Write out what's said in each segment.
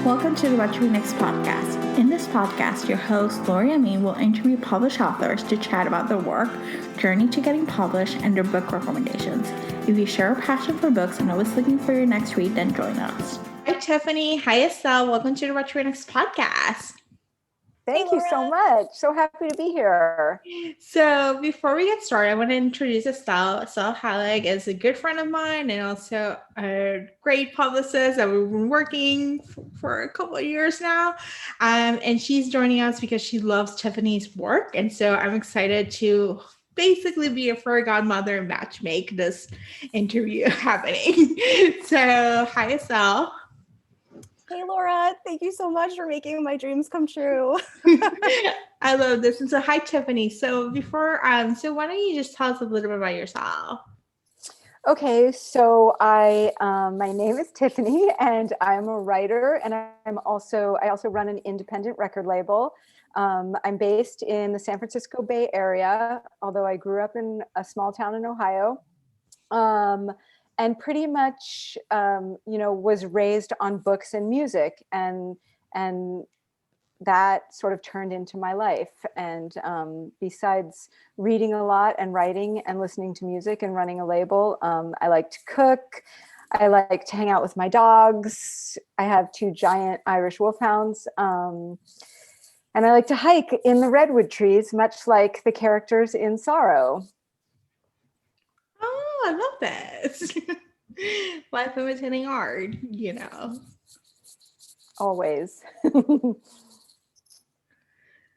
Welcome to the What to Read Next podcast. In this podcast, your host, Lori Amin, will interview published authors to chat about their work, journey to getting published, and their book recommendations. If you share a passion for books and always looking for your next read, then join us. Hi, Tiffanie. Hi, Estelle. Welcome to the What to Read Next podcast. Thank you so much. So happy to be here. So before we get started, I want to introduce Estelle. Estelle Halleck is a good friend of mine and also a great publicist that we've been working for a couple of years now. And she's joining us because she loves Tiffany's work. And so I'm excited to basically be a fairy godmother and matchmake this interview happening. So hi, Estelle. Hey, Laura. Thank you so much for making my dreams come true. I love this. And so hi, Tiffany. So before, so why don't you just tell us a little bit about yourself? Okay, so my name is Tiffany and I'm a writer and I also run an independent record label. I'm based in the San Francisco Bay Area, although I grew up in a small town in Ohio. And pretty much, was raised on books and music, and that sort of turned into my life. And besides reading a lot and writing and listening to music and running a label, I like to cook. I like to hang out with my dogs. I have 2 giant Irish wolfhounds. And I like to hike in the redwood trees, much like the characters in Sorrow. Oh, I love that. Life imitating art, Always.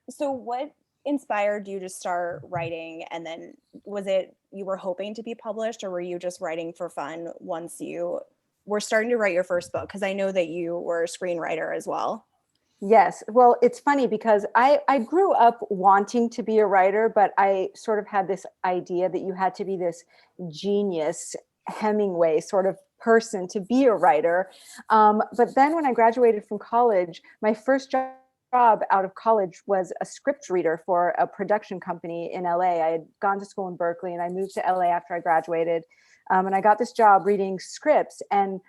So what inspired you to start writing? And then was it you were hoping to be published, or were you just writing for fun once you were starting to write your first book? Because I know that you were a screenwriter as well. Yes. Well, it's funny because I grew up wanting to be a writer, but I sort of had this idea that you had to be this genius Hemingway sort of person to be a writer. But then when I graduated from college, my first job out of college was a script reader for a production company in LA. I had gone to school in Berkeley and I moved to LA after I graduated. And I got this job reading scripts, and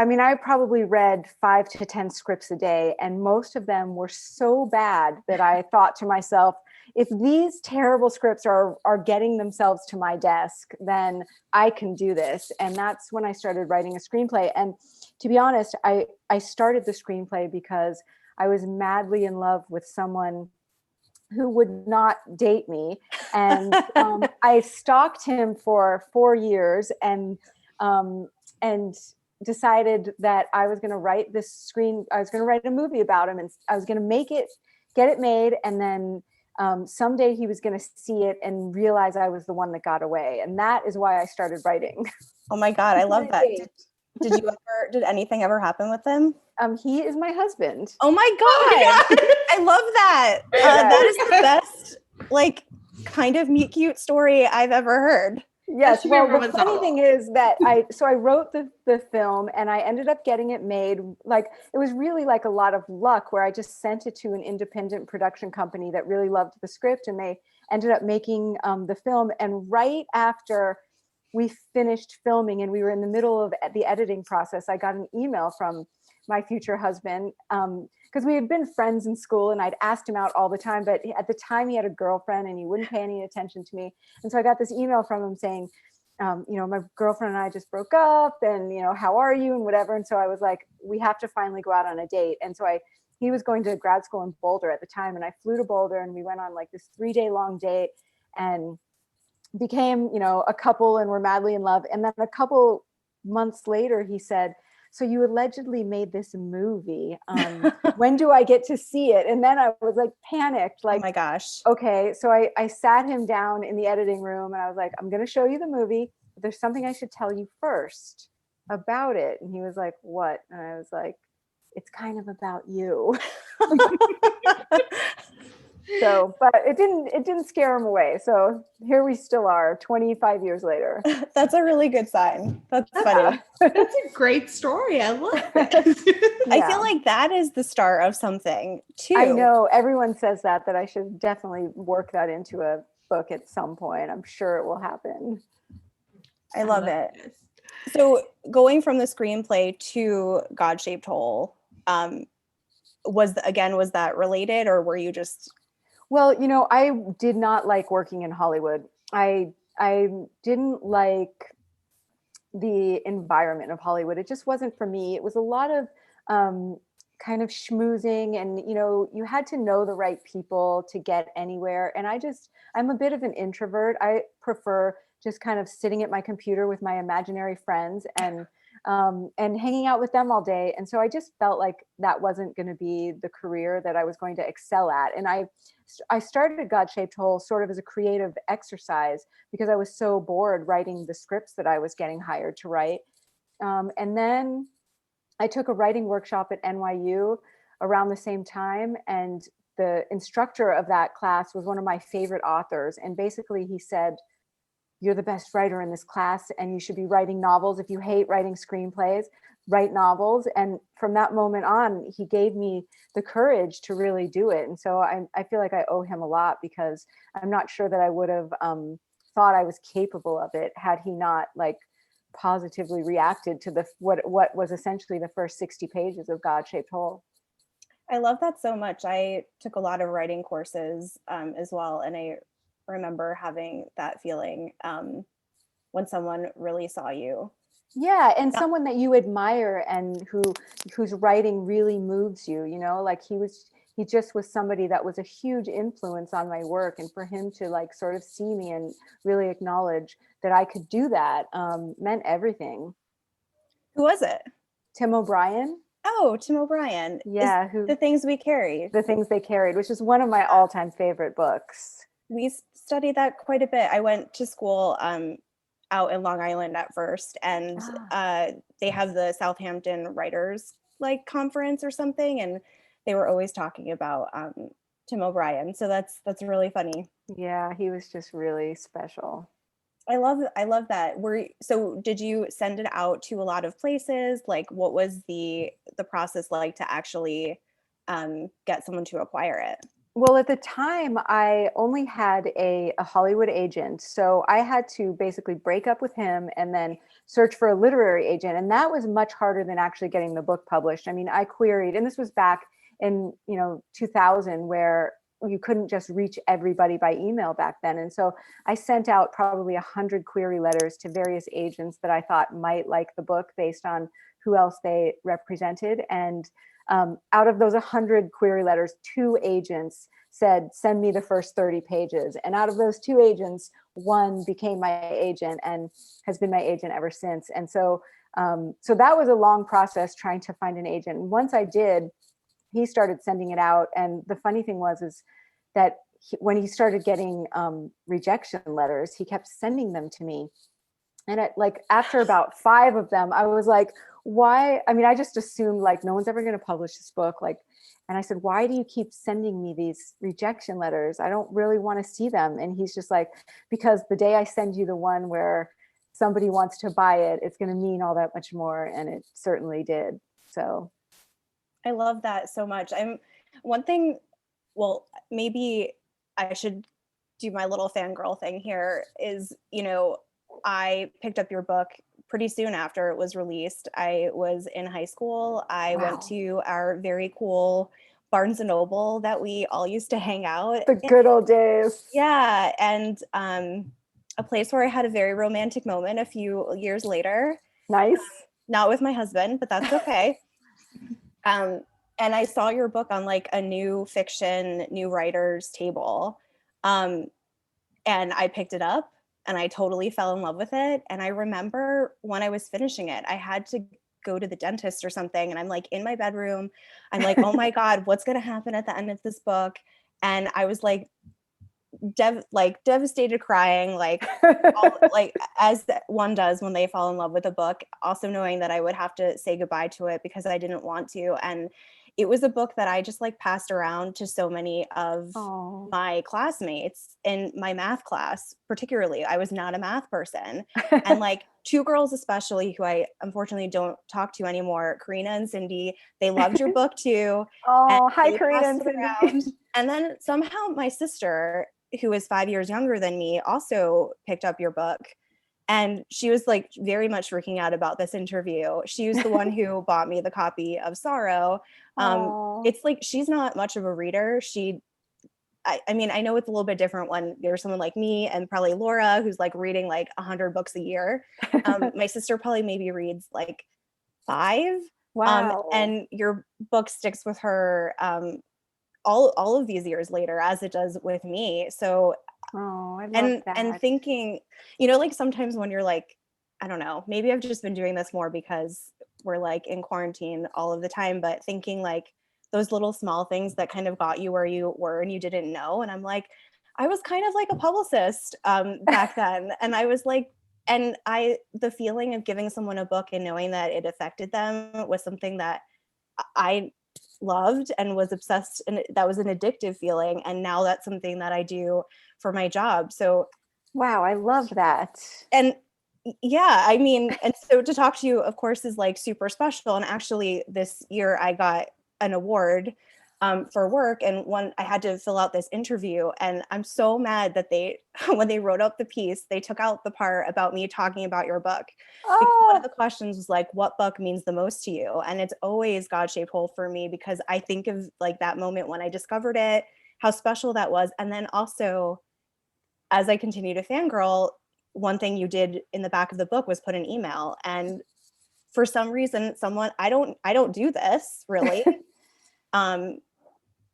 I probably read 5 to 10 scripts a day, and most of them were so bad that I thought to myself, if these terrible scripts are getting themselves to my desk, then I can do this. And that's when I started writing a screenplay. And to be honest, I started the screenplay because I was madly in love with someone who would not date me. And I stalked him for 4 years and decided that I was going to write I was going to write a movie about him, and I was going to get it made. And then someday he was going to see it and realize I was the one that got away. And that is why I started writing. Oh my God. I love that. Did anything ever happen with him? He is my husband. Oh my God. I love that. That is the best, kind of meet cute story I've ever heard. Yes. Well, the funny thing is that I wrote the film and I ended up getting it made. It was really like a lot of luck, where I just sent it to an independent production company that really loved the script, and they ended up making the film. And right after we finished filming and we were in the middle of the editing process, I got an email from my future husband, because we had been friends in school and I'd asked him out all the time, but at the time he had a girlfriend and he wouldn't pay any attention to me. And so I got this email from him saying, my girlfriend and I just broke up, and, how are you and whatever. And so I was like, we have to finally go out on a date. And so he was going to grad school in Boulder at the time, and I flew to Boulder and we went on this 3-day long date and became, a couple, and were madly in love. And then a couple months later, he said, so you allegedly made this movie. When do I get to see it? And then I was panicked, oh my gosh. Okay. So I sat him down in the editing room and I was like, I'm going to show you the movie, but there's something I should tell you first about it. And he was like, what? And I was like, it's kind of about you. So, but it didn't scare him away. So here we still are 25 years later. That's a really good sign. That's funny. That's a great story. I love it. Yeah. I feel like that is the start of something too. I know everyone says that I should definitely work that into a book at some point. I'm sure it will happen. I love it. So going from the screenplay to God-Shaped Hole, was that related, or were you just? Well, I did not like working in Hollywood. I didn't like the environment of Hollywood. It just wasn't for me. It was a lot of kind of schmoozing, and you had to know the right people to get anywhere. And I'm a bit of an introvert. I prefer just kind of sitting at my computer with my imaginary friends and hanging out with them all day. And so I just felt like that wasn't going to be the career that I was going to excel at. And I started God-Shaped Hole sort of as a creative exercise because I was so bored writing the scripts that I was getting hired to write. And then I took a writing workshop at NYU around the same time. And the instructor of that class was one of my favorite authors. And basically he said, "You're the best writer in this class and you should be writing novels. If you hate writing screenplays, write novels." And from that moment on, he gave me the courage to really do it. And so I feel like I owe him a lot, because I'm not sure that I would have thought I was capable of it had he not like positively reacted to what was essentially the first 60 pages of God-Shaped Hole. I love that so much. I took a lot of writing courses as well, and I remember having that feeling when someone really saw you. Yeah, and someone that you admire and whose writing really moves you, like he just was somebody that was a huge influence on my work. And for him to like sort of see me and really acknowledge that I could do that meant everything. Who was it? Tim O'Brien. Oh, Tim O'Brien. Yeah, The Things We Carried. The Things They Carried, which is one of my all-time favorite books. We studied that quite a bit. I went to school out in Long Island at first, and they have the Southampton Writers like conference or something, and they were always talking about Tim O'Brien. So that's really funny. Yeah, he was just really special. I love that. So did you send it out to a lot of places? Like, what was the process like to actually get someone to acquire it? Well, at the time, I only had a Hollywood agent. So I had to basically break up with him and then search for a literary agent. And that was much harder than actually getting the book published. I mean, I queried, and this was back in 2000, where you couldn't just reach everybody by email back then. And so I sent out probably 100 query letters to various agents that I thought might like the book based on who else they represented. And out of those 100 query letters, 2 agents said, "Send me the first 30 pages." And out of those 2 agents, one became my agent and has been my agent ever since. And so that was a long process trying to find an agent. And once I did, he started sending it out. And the funny thing is that when he started getting rejection letters, he kept sending them to me. And after about 5 of them, I was like, why? I mean, I just assumed like no one's ever going to publish this book. And I said, "Why do you keep sending me these rejection letters? I don't really want to see them." And he's just like, "Because the day I send you the one where somebody wants to buy it, it's going to mean all that much more." And it certainly did. So I love that so much. Well, maybe I should do my little fangirl thing here is, I picked up your book pretty soon after it was released. I was in high school. I went to our very cool Barnes and Noble that we all used to hang out. The good old days. Yeah. And a place where I had a very romantic moment a few years later. Nice. Not with my husband, but that's okay. And I saw your book on like a new fiction, new writers table. And I picked it up and I totally fell in love with it. And I remember when I was finishing it, I had to go to the dentist or something. And I'm like in my bedroom. I'm like, oh my God, what's going to happen at the end of this book? And I was like, devastated, crying, like as one does when they fall in love with a book, also knowing that I would have to say goodbye to it because I didn't want to. And it was a book that I just like passed around to so many of my classmates in my math class. Particularly, I was not a math person. And like 2 girls, especially, who I unfortunately don't talk to anymore, Karina and Cindy, they loved your book too. Oh, hi, Karina and Cindy. And then somehow my sister, who is 5 years younger than me, also picked up your book. And she was like very much freaking out about this interview. She was the one who bought me the copy of Sorrow. Oh, It's like, she's not much of a reader. I mean, I know it's a little bit different when there's someone like me and probably Laura, who's like reading like 100 books a year. My sister probably maybe reads like 5. wow. And your book sticks with her all of these years later, as it does with me. So, Oh, I love and that. thinking, you know, like sometimes when you're like, I don't know, maybe I've just been doing this more because we're like in quarantine all of the time, but thinking like those little small things that kind of got you where you were and you didn't know. And I'm like, I was kind of like a publicist back then. And I was like, and the feeling of giving someone a book and knowing that it affected them was something that I loved and was obsessed, and that was an addictive feeling. And now that's something that I do for my job. So, Wow, I love that. and yeah, I mean, and so to talk to you, of course, is like super special. And actually, this year I got an award for work, and one I had to fill out this interview, and I'm so mad that they, when they wrote up the piece, they took out the part about me talking about your book, because one of Oh, the questions was like, what book means the most to you? And it's always God-shaped hole for me, because I think of like that moment when I discovered it, how special that was, and then also as I continue to fangirl, one thing you did in the back of the book was put an email. And for some reason, someone, I don't do this really. um,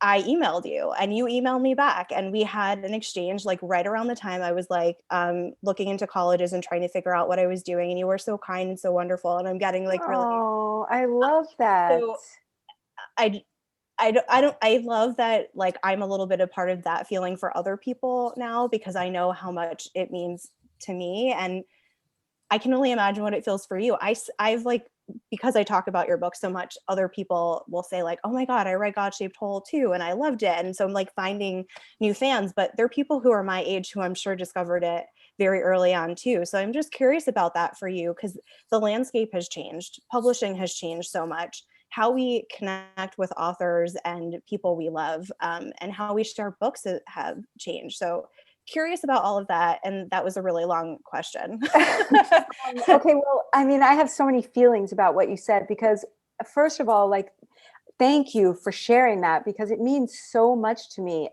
I emailed you and you emailed me back, and we had an exchange like right around the time I was like looking into colleges and trying to figure out what I was doing. And you were so kind and so wonderful. And I'm getting like really, oh, I love that. so I I love that, like, I'm a little bit a part of that feeling for other people now, because I know how much it means to me, and I can only imagine what it feels for you. I've like, because I talk about your book so much, other people will say like, oh my God, I read God Shaped Hole too, and I loved it. And so I'm like finding new fans, but they're people who are my age who I'm sure discovered it very early on too. So I'm just curious about that for you, because the landscape has changed. Publishing has changed so much. How we connect with authors and people we love, and how we share books have changed. So curious about all of that. And that was a really long question. Okay, well, I mean, I have so many feelings about what you said, because first of all, like, thank you for sharing that, because it means so much to me.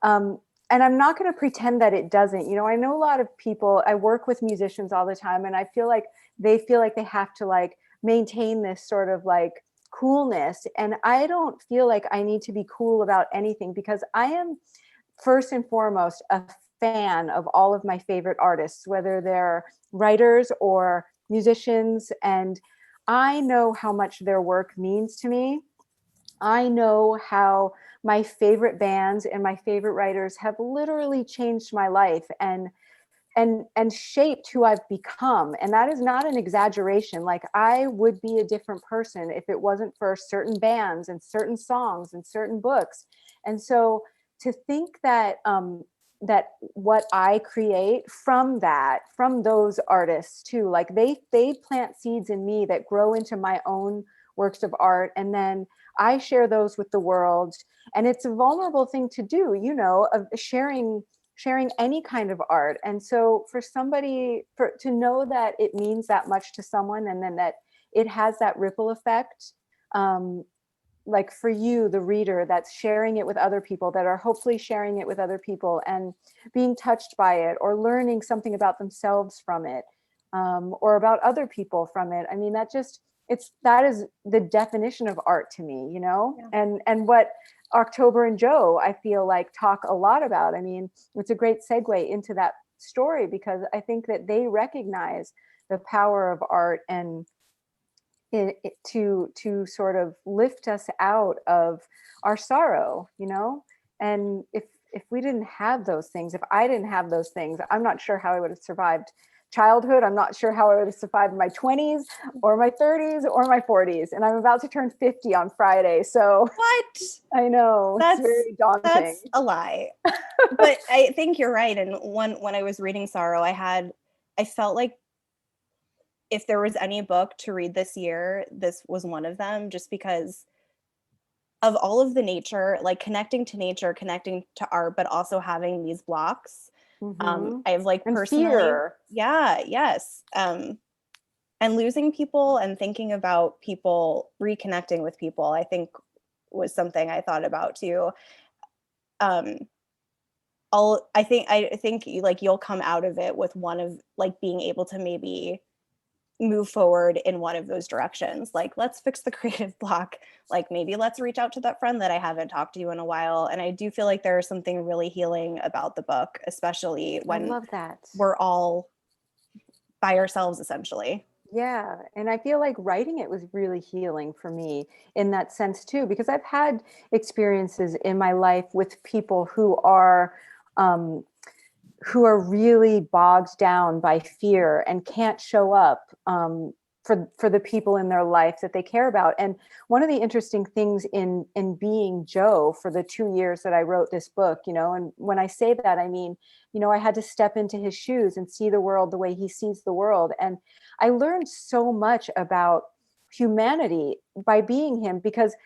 Um and I'm not going to pretend that it doesn't. You know, I know a lot of people, I work with musicians all the time, and I feel like they have to like maintain this sort of like coolness, and I don't feel like I need to be cool about anything, because I am first and foremost a fan of all of my favorite artists, whether they're writers or musicians. And I know how much their work means to me. I know how my favorite bands and my favorite writers have literally changed my life and shaped who I've become. And that is not an exaggeration. Like, I would be a different person if it wasn't for certain bands and certain songs and certain books. And so to think that that what I create from those artists too, like they plant seeds in me that grow into my own works of art, and then I share those with the world. And it's a vulnerable thing to do, you know, of sharing any kind of art. And so for somebody to know that it means that much to someone, and then that it has that ripple effect, like for you, the reader, that's sharing it with other people, that are hopefully sharing it with other people and being touched by it, or learning something about themselves from it, or about other people from it. I mean, that is the definition of art to me, you know. Yeah. And what October and Joe, I feel like, talk a lot about. I mean, it's a great segue into that story, because I think that they recognize the power of art, and to sort of lift us out of our sorrow, you know. And if we didn't have those things, if I didn't have those things, I'm not sure how I would have survived childhood. I'm not sure how I would have survived my 20s or my 30s or my 40s. And I'm about to turn 50 on Friday. So What? I know, it's very daunting. That's a lie. But I think you're right. And when I was reading Sorrow, I felt like if there was any book to read this year, this was one of them, just because of all of the nature, like connecting to nature, connecting to art, but also having these blocks. I've like And personally, fear. yes. And losing people and thinking about people, reconnecting with people, I think was something I thought about too. I think like you'll come out of it with one of like being able to maybe move forward in one of those directions. Like, let's fix the creative block. Like, maybe let's reach out to that friend that I haven't talked to in a while. And I do feel like there's something really healing about the book, especially I when love that. we're all by ourselves, essentially. Yeah. And I feel like writing it was really healing for me in that sense too, because I've had experiences in my life with people um, who are really bogged down by fear and can't show up for the people in their life that they care about. And one of the interesting things in being Joe for the 2 years that I wrote this book, and when I say that, I mean, I had to step into his shoes and see the world the way he sees the world. And I learned so much about humanity by being him, because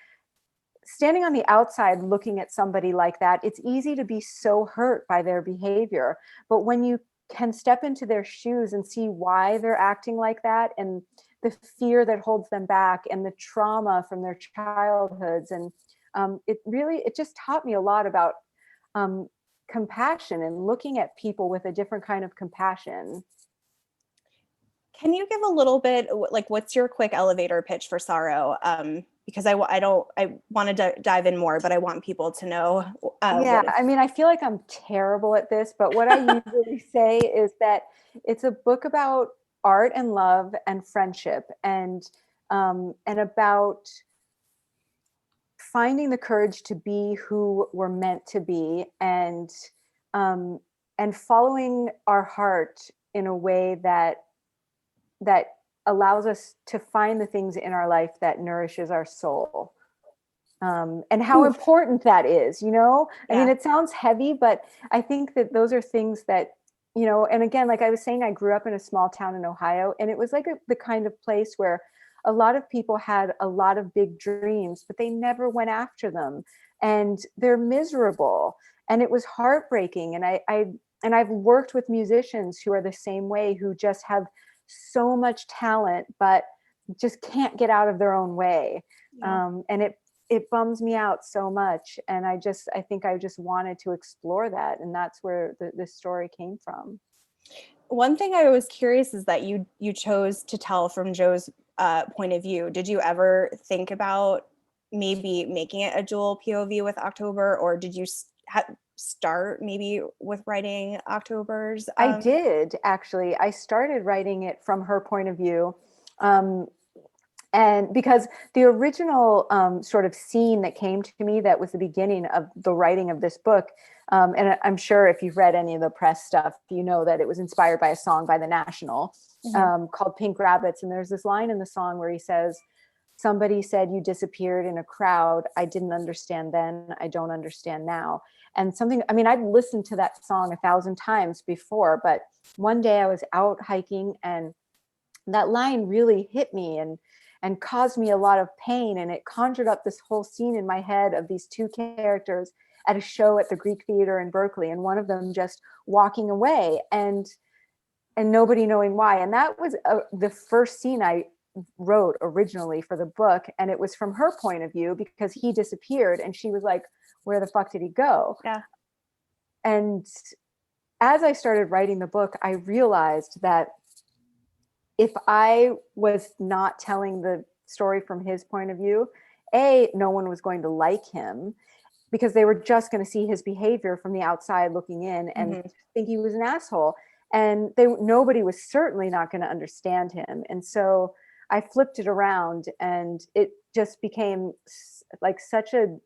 standing on the outside looking at somebody like that, it's easy to be so hurt by their behavior. But when you can step into their shoes and see why they're acting like that, and the fear that holds them back, and the trauma from their childhoods, and it just taught me a lot about compassion and looking at people with a different kind of compassion. Can you give a little bit, like, what's your quick elevator pitch for Sorrow? Because I want to dive in more, but I want people to know. Yeah, I mean, I feel like I'm terrible at this, but what I usually say is that it's a book about art and love and friendship, and about finding the courage to be who we're meant to be, um, and following our heart in a way that allows us to find the things in our life that nourishes our soul. And how important that is, I mean, it sounds heavy, but I think that those are things that, and again, like I was saying, I grew up in a small town in Ohio, and it was like the kind of place where a lot of people had a lot of big dreams, but they never went after them, and they're miserable, and it was heartbreaking. And I've worked with musicians who are the same way, who just have so much talent, but just can't get out of their own way. And it bums me out so much. And I think I just wanted to explore that. And that's where this story came from. One thing I was curious is that you chose to tell from Joe's point of view. Did you ever think about maybe making it a dual POV with October, or did you start maybe with writing October's? I did, actually. I started writing it from her point of view. And because the original sort of scene that came to me, that was the beginning of the writing of this book, and I'm sure if you've read any of the press stuff, you know that it was inspired by a song by The National, called Pink Rabbits. And there's this line in the song where he says, "Somebody said you disappeared in a crowd. I didn't understand then. I don't understand now." And I'd listened to that song 1,000 times before, but one day I was out hiking and that line really hit me and caused me a lot of pain. And it conjured up this whole scene in my head of these two characters at a show at the Greek Theater in Berkeley, and one of them just walking away and nobody knowing why. And that was the first scene I wrote originally for the book. And it was from her point of view, because he disappeared and she was like, where the fuck did he go? Yeah. And as I started writing the book, I realized that if I was not telling the story from his point of view, no one was going to like him, because they were just going to see his behavior from the outside looking in and think he was an asshole. And nobody was certainly not going to understand him. And so I flipped it around, and it just became like such a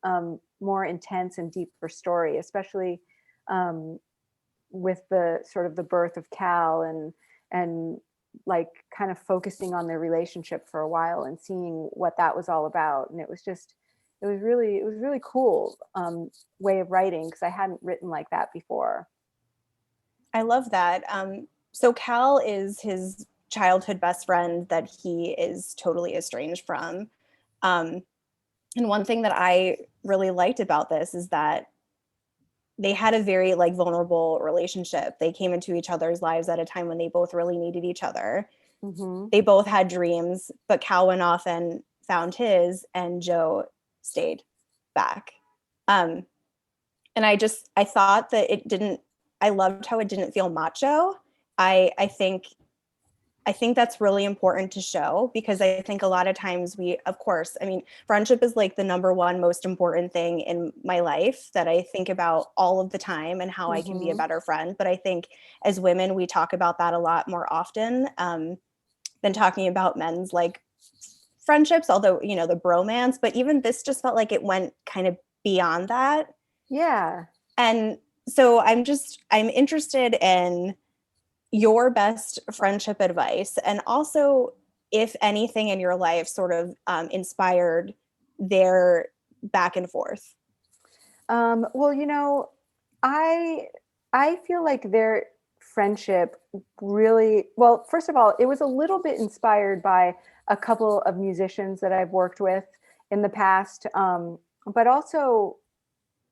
more intense and deeper story, especially with the sort of the birth of Cal, and like kind of focusing on their relationship for a while and seeing what that was all about. And it was really cool way of writing, because I hadn't written like that before. I love that. So Cal is his childhood best friend that he is totally estranged from. And one thing that I really liked about this is that they had a very like vulnerable relationship. They came into each other's lives at a time when they both really needed each other. Mm-hmm. They both had dreams, but Cal went off and found his, and Joe stayed back. And I thought that I loved how it didn't feel macho. I think that's really important to show, because I think a lot of times of course, I mean, friendship is like the number one most important thing in my life that I think about all of the time, and how I can be a better friend. But I think as women, we talk about that a lot more often than talking about men's like friendships, although, the bromance, but even this just felt like it went kind of beyond that. Yeah. And so I'm interested in your best friendship advice, and also if anything in your life sort of inspired their back and forth. Well, I feel like their friendship really, well, first of all, it was a little bit inspired by a couple of musicians that I've worked with in the past. But also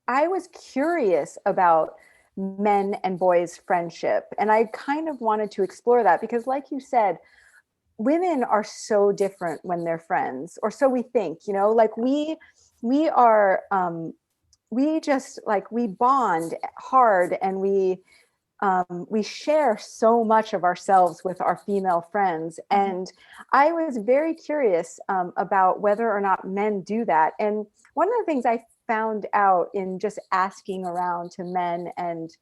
I was curious about men and boys friendship, and I kind of wanted to explore that because, like you said, women are so different when they're friends, or so we think, like we are we just like we bond hard, and we share so much of ourselves with our female friends. And I was very curious about whether or not men do that. And one of the things I found out in just asking around to men and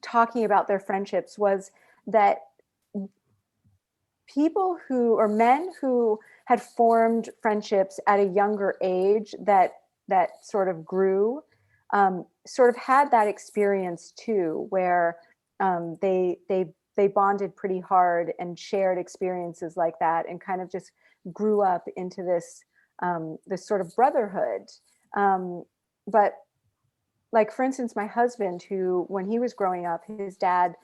talking about their friendships was that men who had formed friendships at a younger age that sort of grew, sort of had that experience too, where they bonded pretty hard and shared experiences like that, and kind of just grew up into this sort of brotherhood. But like, for instance, my husband, who, when he was growing up, his dad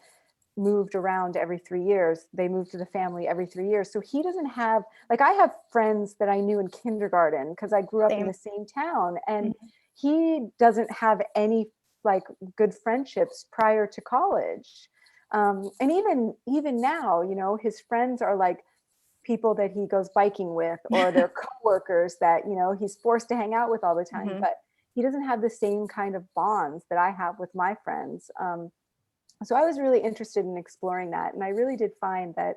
moved around every 3 years. They moved to the family every 3 years. So he doesn't have, like, I have friends that I knew in kindergarten because I grew up in the same town, and he doesn't have any like good friendships prior to college. And even now, his friends are like people that he goes biking with, or their coworkers that, he's forced to hang out with all the time. But he doesn't have the same kind of bonds that I have with my friends. So I was really interested in exploring that. And I really did find that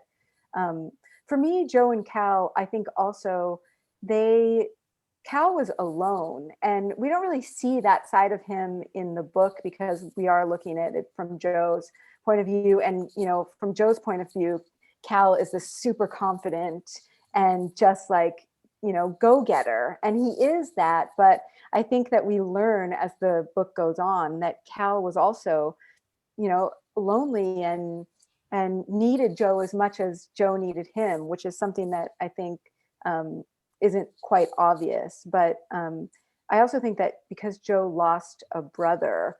for me, Joe and Cal, I think also Cal was alone, and we don't really see that side of him in the book because we are looking at it from Joe's point of view. And, from Joe's point of view, Cal is this super confident and just like, go-getter. And he is that. But I think that we learn as the book goes on that Cal was also, lonely and needed Joe as much as Joe needed him, which is something that I think isn't quite obvious. But I also think that because Joe lost a brother,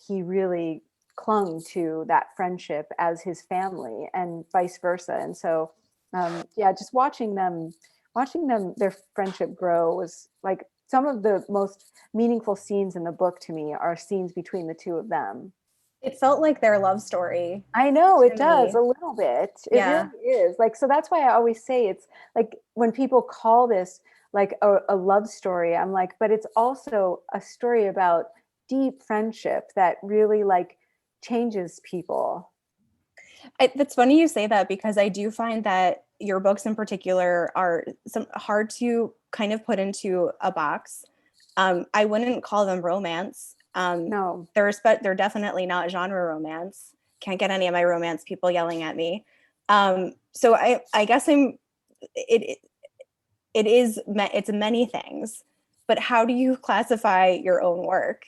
he really clung to that friendship as his family, and vice versa. And so, just watching them, their friendship grow was like some of the most meaningful scenes in the book to me are scenes between the two of them. It felt like their love story. I know it does a little bit. It Yeah. really is. Like, so that's why I always say it's like when people call this like a love story, I'm like, but it's also a story about deep friendship that really like changes people. It's funny you say that, because I do find that your books in particular are hard to kind of put into a box. I wouldn't call them romance. No, they're definitely not genre romance. Can't get any of my romance people yelling at me. So I guess it's many things, but how do you classify your own work?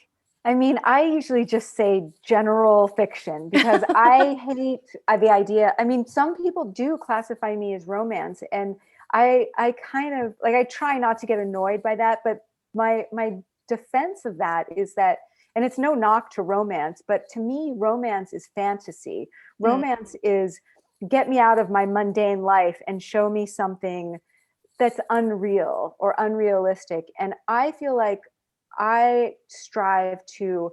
I mean, I usually just say general fiction because I hate the idea. I mean, some people do classify me as romance, and I kind of like, I try not to get annoyed by that, but my defense of that is that, and it's no knock to romance, but to me, romance is fantasy. Romance is get me out of my mundane life and show me something that's unreal or unrealistic. And I feel like I strive to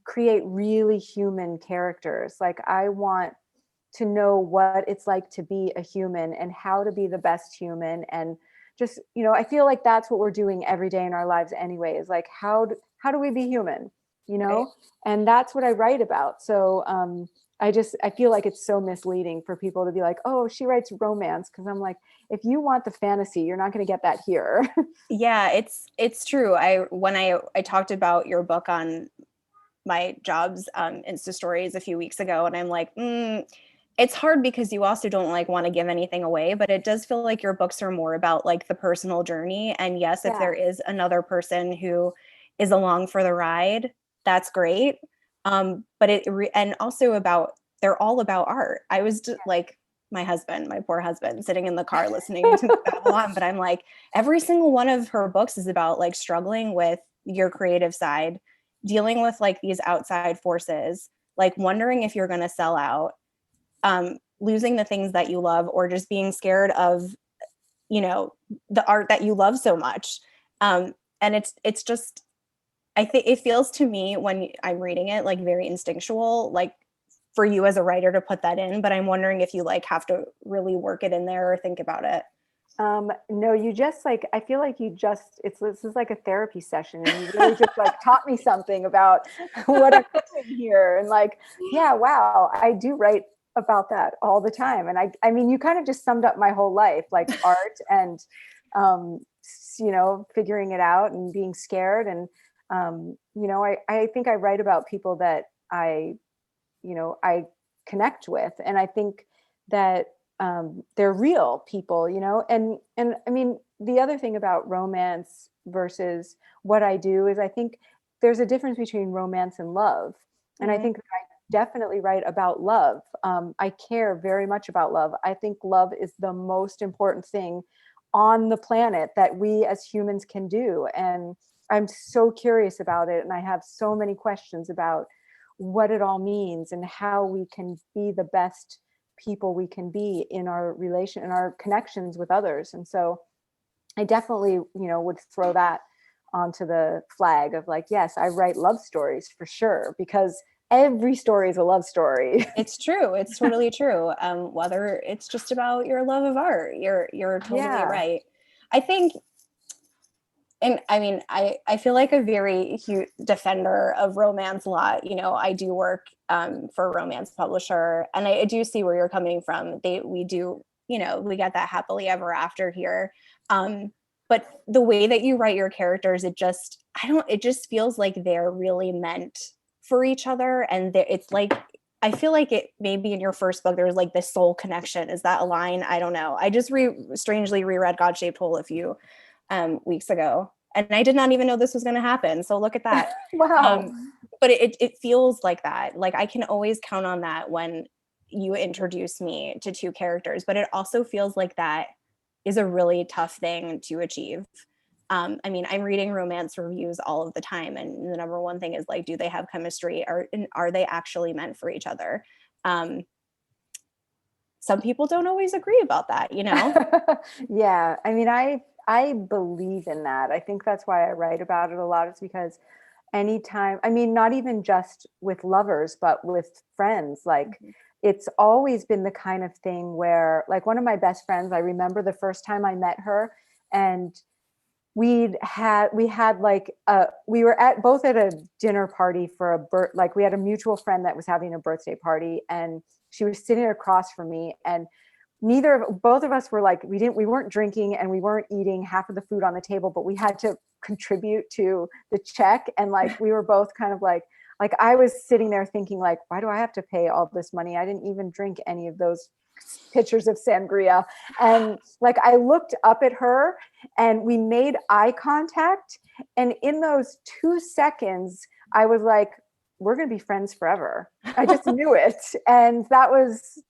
create really human characters. Like I want to know what it's like to be a human and how to be the best human. And just, I feel like that's what we're doing every day in our lives anyway, is like, how do we be human, Right. and that's what I write about. So I feel like it's so misleading for people to be like, oh, she writes romance. Cause I'm like, if you want the fantasy, you're not going to get that here. Yeah, it's true. When I talked about your book on my job's Insta stories a few weeks ago, and I'm like, it's hard because you also don't like want to give anything away, but it does feel like your books are more about like the personal journey. And yes, if Yeah. there is another person who is along for the ride, that's great. But and also about, they're all about art. I was just like, my poor husband, sitting in the car listening to me babble on, but I'm like, every single one of her books is about like struggling with your creative side, dealing with like these outside forces, like wondering if you're going to sell out, losing the things that you love, or just being scared of, the art that you love so much. And it's just, I think it feels to me when I'm reading it, like very instinctual, like for you as a writer to put that in, but I'm wondering if you like have to really work it in there or think about it. No, you just like, I feel like this is like a therapy session, and you really just like taught me something about what I'm doing here. And like, yeah, wow, I do write about that all the time. And I mean, you kind of just summed up my whole life, like art and, figuring it out and being scared. And, I think I write about people that I connect with. And I think that they're real people, and I mean, the other thing about romance versus what I do is I think there's a difference between romance and love. And I Mhm. think that I definitely write about love. I care very much about love. I think love is the most important thing on the planet that we as humans can do. And I'm so curious about it. And I have so many questions about what it all means and how we can be the best people we can be in our in our connections with others. And so I definitely, would throw that onto the flag of like, yes, I write love stories for sure, because every story is a love story. It's true. It's totally true. Whether it's just about your love of art, you're totally Yeah. right. I think, and I mean, I feel like a very huge defender of romance a lot. I do work for a romance publisher, and I do see where you're coming from. We do, we got that happily ever after here. But the way that you write your characters, it just feels like they're really meant for each other. And it's like, I feel like it maybe in your first book, there was like this soul connection. Is that a line? I don't know. I just strangely reread God Shaped Hole a few weeks ago, and I did not even know this was going to happen. So look at that. Wow. But it feels like that. Like I can always count on that when you introduce me to two characters, but it also feels like that is a really tough thing to achieve. I mean, I'm reading romance reviews all of the time, and the number one thing is like, do they have chemistry? Are they actually meant for each other? Some people don't always agree about that, Yeah. I mean, I believe in that. I think that's why I write about it a lot, is because anytime, I mean, not even just with lovers, but with friends, like it's always been the kind of thing where, like, one of my best friends, I remember the first time I met her, and we had like we were both at a dinner party for like we had a mutual friend that was having a birthday party, and she was sitting across from me, and both of us were like, we weren't drinking and we weren't eating half of the food on the table, but we had to contribute to the check. And like we were both kind of like I was sitting there thinking like, why do I have to pay all this money? I didn't even drink any of those pitchers of sangria. And like I looked up at her and we made eye contact, and in those 2 seconds I was like, we're going to be friends forever. I just knew it. And that was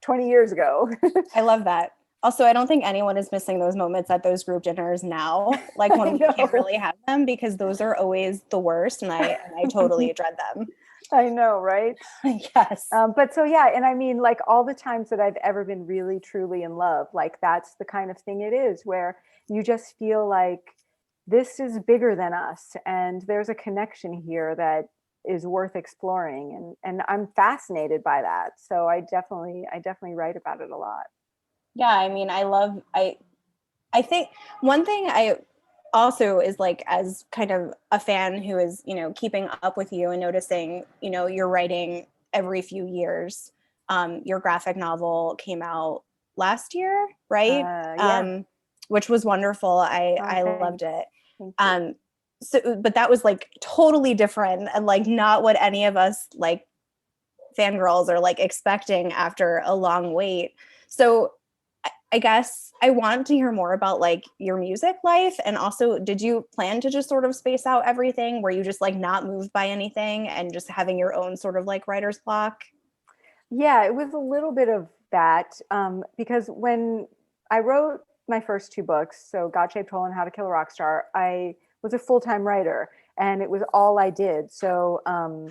20 years ago. I love that. Also, I don't think anyone is missing those moments at those group dinners now, like when we can't really have them, because those are always the worst, and I totally dread them. I know, right? Yes. But so, yeah. And I mean, like all the times that I've ever been really, truly in love, like that's the kind of thing it is, where you just feel like this is bigger than us, and there's a connection here that is worth exploring, and I'm fascinated by that. So I definitely write about it a lot. Yeah, I mean, I think one thing I also is like, as kind of a fan who is, you know, keeping up with you and noticing, you know, you're writing every few years. Your graphic novel came out last year, right? Yeah. Which was wonderful. I Okay. loved it. Thank you. So, but that was like totally different and like not what any of us like fangirls are like expecting after a long wait. So I guess I want to hear more about like your music life. And also, did you plan to just sort of space out everything? Were you just like not moved by anything and just having your own sort of like writer's block? Yeah, it was a little bit of that, because when I wrote my first two books, so God-Shaped Hole and How to Kill a Rock Star, I was a full-time writer, and it was all I did. So I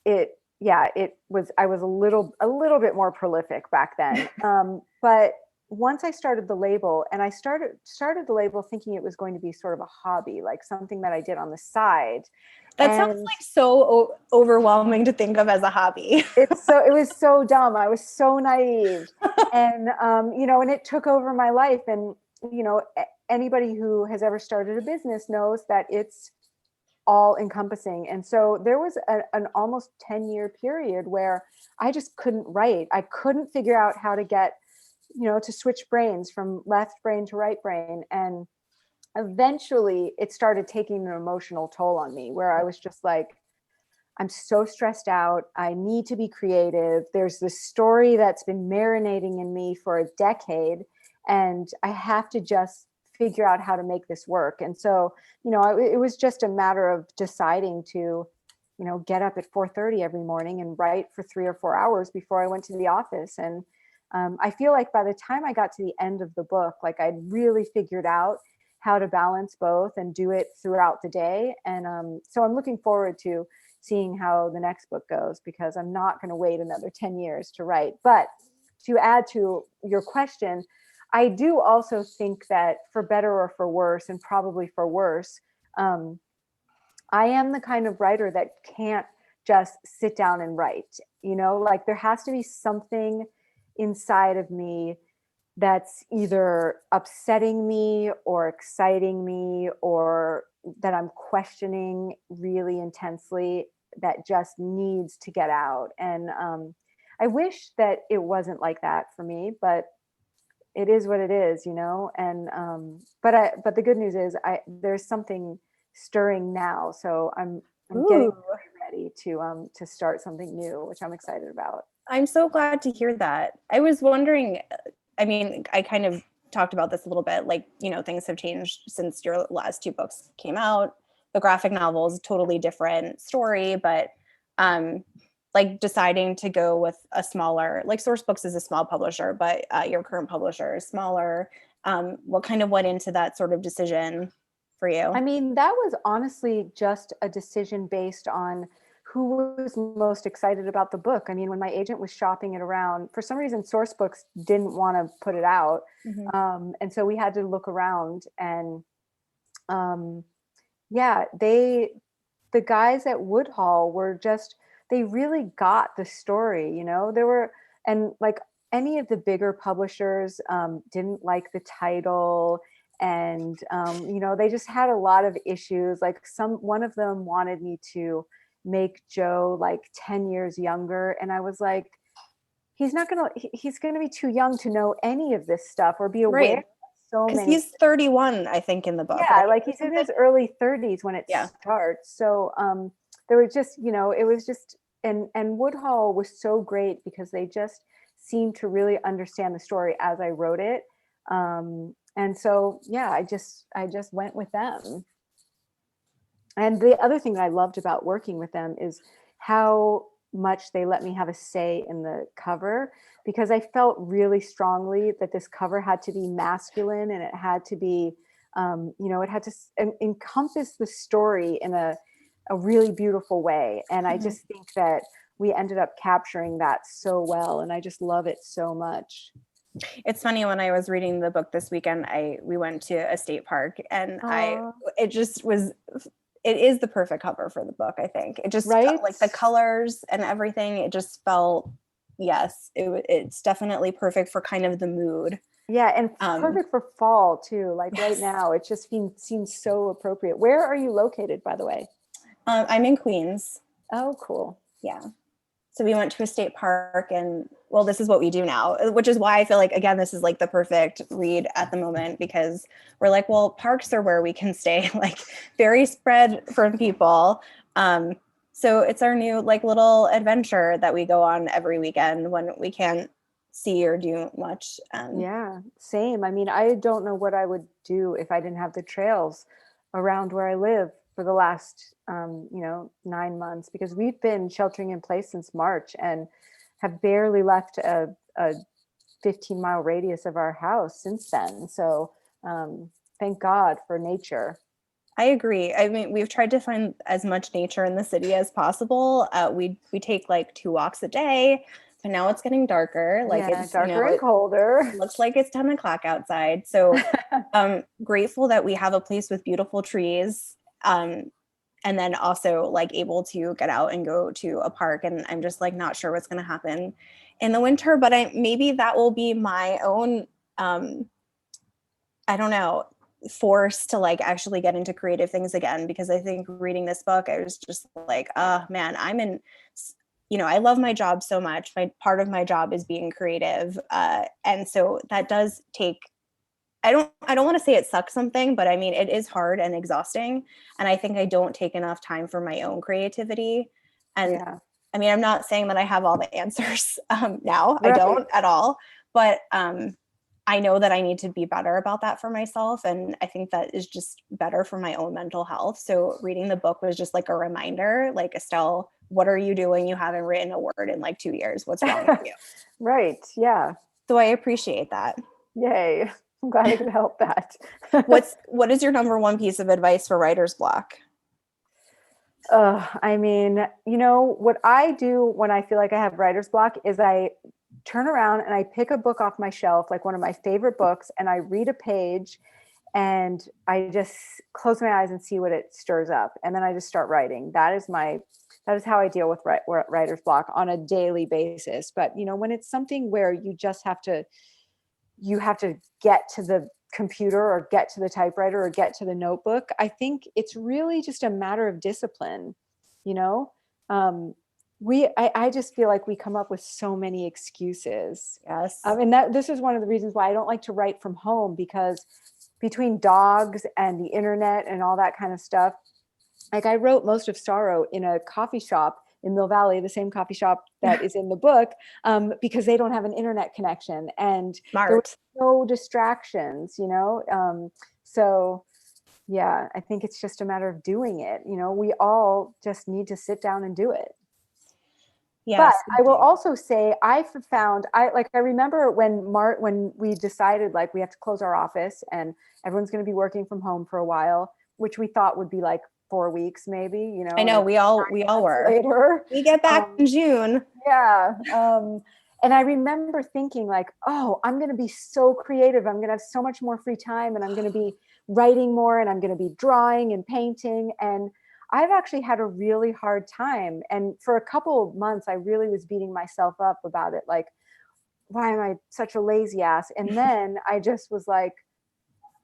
was a little bit more prolific back then. But once I started the label, and I started the label thinking it was going to be sort of a hobby, like something that I did on the side. That sounds like so overwhelming to think of as a hobby. It was so dumb. I was so naive. And and it took over my life. And anybody who has ever started a business knows that it's all encompassing. And so there was an almost 10-year period where I just couldn't write. I couldn't figure out how to get, to switch brains from left brain to right brain. And eventually it started taking an emotional toll on me, where I was just like, I'm so stressed out. I need to be creative. There's this story that's been marinating in me for a decade, and I have to just figure out how to make this work. And so, it was just a matter of deciding to, get up at 4:30 every morning and write for 3 or 4 hours before I went to the office. And I feel like by the time I got to the end of the book, like I'd really figured out how to balance both and do it throughout the day. And so I'm looking forward to seeing how the next book goes, because I'm not going to wait another 10 years to write. But to add to your question, I do also think that for better or for worse, and probably for worse, I am the kind of writer that can't just sit down and write. Like there has to be something inside of me that's either upsetting me or exciting me, or that I'm questioning really intensely, that just needs to get out. And I wish that it wasn't like that for me, but it is what it is, And but the good news is there's something stirring now, so I'm getting ready to start something new, which I'm excited about. I'm so glad to hear that. I was wondering, I mean, I kind of talked about this a little bit, like, things have changed since your last two books came out. The graphic novel is a totally different story, but like deciding to go with a smaller, like Source Books is a small publisher, but your current publisher is smaller. What kind of went into that sort of decision for you? I mean, that was honestly just a decision based on who was most excited about the book. I mean, when my agent was shopping it around, for some reason, Source Books didn't want to put it out. Mm-hmm. And so we had to look around, and the guys at Woodhull were just, they really got the story, and like any of the bigger publishers didn't like the title. And, they just had a lot of issues. Like one of them wanted me to make Joe like 10 years younger. And I was like, he's going to be too young to know any of this stuff or be aware. Right. Because he's 31, I think, in the book. Yeah, right? Like he's in his early 30s when it starts. So there were just, it was just, and Woodhull was so great because they just seemed to really understand the story as I wrote it. And so, yeah, I just went with them. And the other thing that I loved about working with them is how much they let me have a say in the cover, because I felt really strongly that this cover had to be masculine, and it had to be, it had to encompass the story in a really beautiful way. And I just think that we ended up capturing that so well, and I just love it so much. It's funny, when I was reading the book this weekend, we went to a state park, and it just was, it is the perfect cover for the book. I think it just felt like the colors and everything. It just felt, yes, it's definitely perfect for kind of the mood. Yeah, and perfect for fall too. Like right now, it just seems so appropriate. Where are you located, by the way? I'm in Queens. Oh, cool. Yeah. So we went to a state park, and well, this is what we do now, which is why I feel like, again, this is like the perfect read at the moment, because we're like, well, parks are where we can stay like very spread from people. So it's our new like little adventure that we go on every weekend when we can't see or do much. Yeah, same. I mean, I don't know what I would do if I didn't have the trails around where I live for the last 9 months, because we've been sheltering in place since March and have barely left a 15-mile radius of our house since then. So thank God for nature. I agree. I mean, we've tried to find as much nature in the city as possible. We take like 2 walks a day, but now it's getting darker. Like it's darker and colder. It looks like it's 10 o'clock outside. So I'm grateful that we have a place with beautiful trees. And then also like able to get out and go to a park. And I'm just like not sure what's going to happen in the winter, but maybe that will be my own, I don't know, force to like actually get into creative things again. Because I think reading this book, I was just like, oh man, I love my job so much. Part of my job is being creative. And so that does take, I don't want to say it sucks something, but I mean, it is hard and exhausting. And I think I don't take enough time for my own creativity. And I mean, I'm not saying that I have all the answers now. Right. I don't at all, but I know that I need to be better about that for myself. And I think that is just better for my own mental health. So reading the book was just like a reminder, like, Estelle, what are you doing? You haven't written a word in like 2 years. What's wrong with you? Right. Yeah. So I appreciate that. Yay. I'm glad I could help that. What is your number one piece of advice for writer's block? I mean, what I do when I feel like I have writer's block is I turn around and I pick a book off my shelf, like one of my favorite books, and I read a page and I just close my eyes and see what it stirs up. And then I just start writing. That is how I deal with writer's block on a daily basis. But, when it's something where you just have to get to the computer or get to the typewriter or get to the notebook, I think it's really just a matter of discipline. I just feel like we come up with so many excuses. Yes. And this is one of the reasons why I don't like to write from home, because between dogs and the internet and all that kind of stuff, like I wrote most of Sorrow in a coffee shop in Mill Valley, the same coffee shop that is in the book, because they don't have an internet connection and there were no distractions, so yeah, I think it's just a matter of doing it. We all just need to sit down and do it. Yes, but I will also say I remember when we decided like we have to close our office and everyone's going to be working from home for a while, which we thought would be like 4 weeks, maybe, I know we all were later. We get back in June. Yeah. And I remember thinking like, oh, I'm going to be so creative. I'm going to have so much more free time and I'm going to be writing more and I'm going to be drawing and painting. And I've actually had a really hard time. And for a couple of months, I really was beating myself up about it. Like, why am I such a lazy ass? And then I just was like,